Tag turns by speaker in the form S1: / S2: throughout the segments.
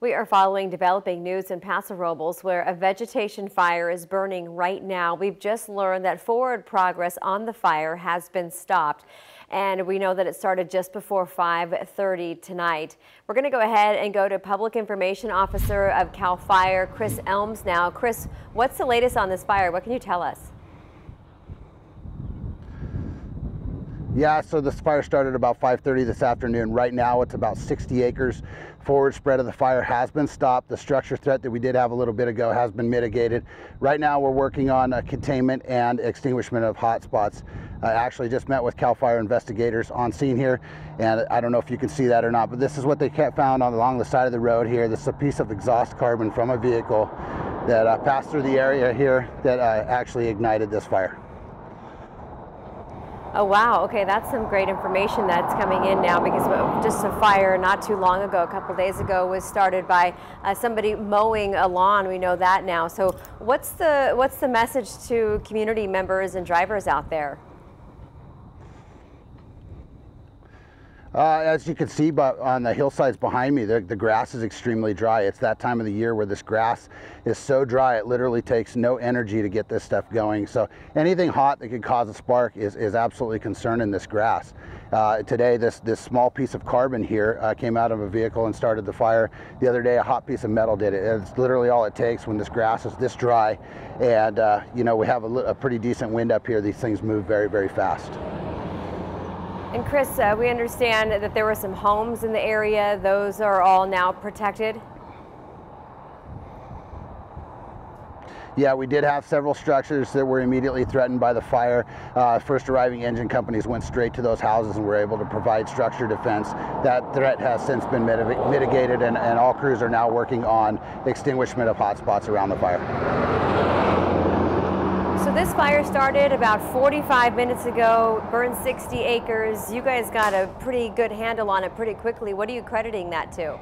S1: We are following developing news in Paso Robles, where a vegetation fire is burning right now. We've just learned that forward progress on the fire has been stopped, and we know that it started just before 5:30 tonight. We're going to go ahead and go to Public Information Officer of CAL FIRE, Chris Elms now. Chris, what's the latest on this fire? What can you tell us?
S2: Yeah, so this fire started about 5:30 this afternoon. Right now it's about 60 acres. Forward spread of the fire has been stopped. The structure threat that we did have a little bit ago has been mitigated. Right now we're working on containment and extinguishment of hot spots. I actually just met with CAL FIRE investigators on scene here, and I don't know if you can see that or not, but this is what they found along the side of the road here. This is a piece of exhaust carbon from a vehicle that passed through the area here that actually ignited this fire.
S1: Oh, wow. Okay, that's some great information that's coming in now, because just a fire not too long ago, a couple days ago, was started by somebody mowing a lawn. We know that now. So what's the message to community members and drivers out there?
S2: As you can see on the hillsides behind me, the grass is extremely dry. It's that time of the year where this grass is so dry it literally takes no energy to get this stuff going. So anything hot that could cause a spark is absolutely concerning this grass. Today this small piece of carbon here came out of a vehicle and started the fire. The other day a hot piece of metal did it. It's literally all it takes when this grass is this dry, and you know, we have a pretty decent wind up here. These things move very, very fast.
S1: And Chris, we understand that there were some homes in the area. Those are all now protected?
S2: Yeah, we did have several structures that were immediately threatened by the fire. First arriving engine companies went straight to those houses and were able to provide structure defense. That threat has since been mitigated, and all crews are now working on extinguishment of hot spots around the fire.
S1: So this fire started about 45 minutes ago, burned 60 acres. You guys got a pretty good handle on it pretty quickly. What are you crediting that to?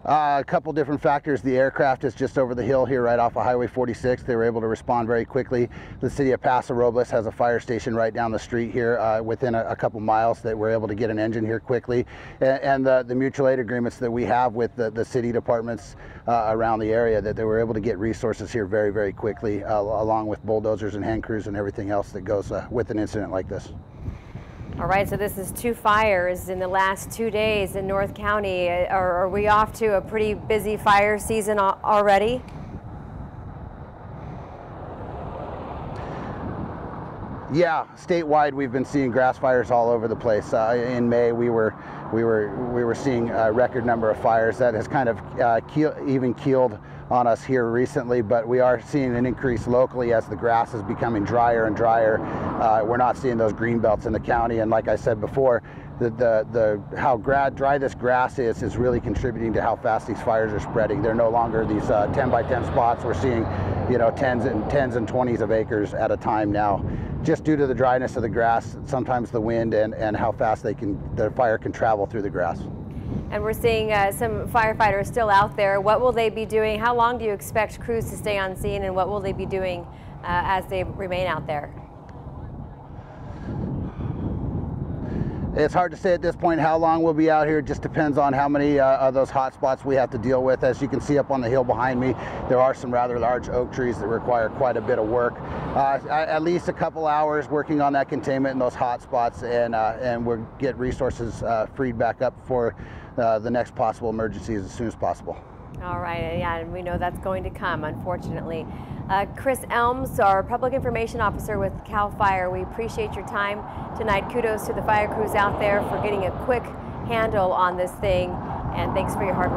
S2: A couple different factors. The aircraft is just over the hill here right off of Highway 46. They were able to respond very quickly. The city of Paso Robles has a fire station right down the street here within a couple miles that we're able to get an engine here quickly. And the mutual aid agreements that we have with the city departments around the area, that they were able to get resources here very, very quickly, along with bulldozers and hand crews and everything else that goes with an incident like this.
S1: All right, so this is 2 fires in the last 2 days in North County. Are we off to a pretty busy fire season already?
S2: Yeah, statewide we've been seeing grass fires all over the place. In May we were seeing a record number of fires. That has kind of even keeled on us here recently, but we are seeing an increase locally as the grass is becoming drier and drier. We're not seeing those green belts in the county, and like I said before, how dry this grass is really contributing to how fast these fires are spreading. They're no longer these 10 by 10 spots. We're seeing, you know, tens and 20s of acres at a time now, just due to the dryness of the grass, sometimes the wind, and how fast the fire can travel through the grass.
S1: And we're seeing some firefighters still out there. What will they be doing? How long do you expect crews to stay on scene, and what will they be doing as they remain out there?
S2: It's hard to say at this point how long we'll be out here. It just depends on how many of those hot spots we have to deal with. As you can see up on the hill behind me, there are some rather large oak trees that require quite a bit of work. At least a couple hours working on that containment in those hot spots, and we'll get resources freed back up for the next possible emergencies as soon as possible.
S1: All right, yeah, and we know that's going to come, unfortunately. Chris Elms, our Public Information Officer with CAL FIRE, we appreciate your time tonight. Kudos to the fire crews out there for getting a quick handle on this thing, and thanks for your hard work.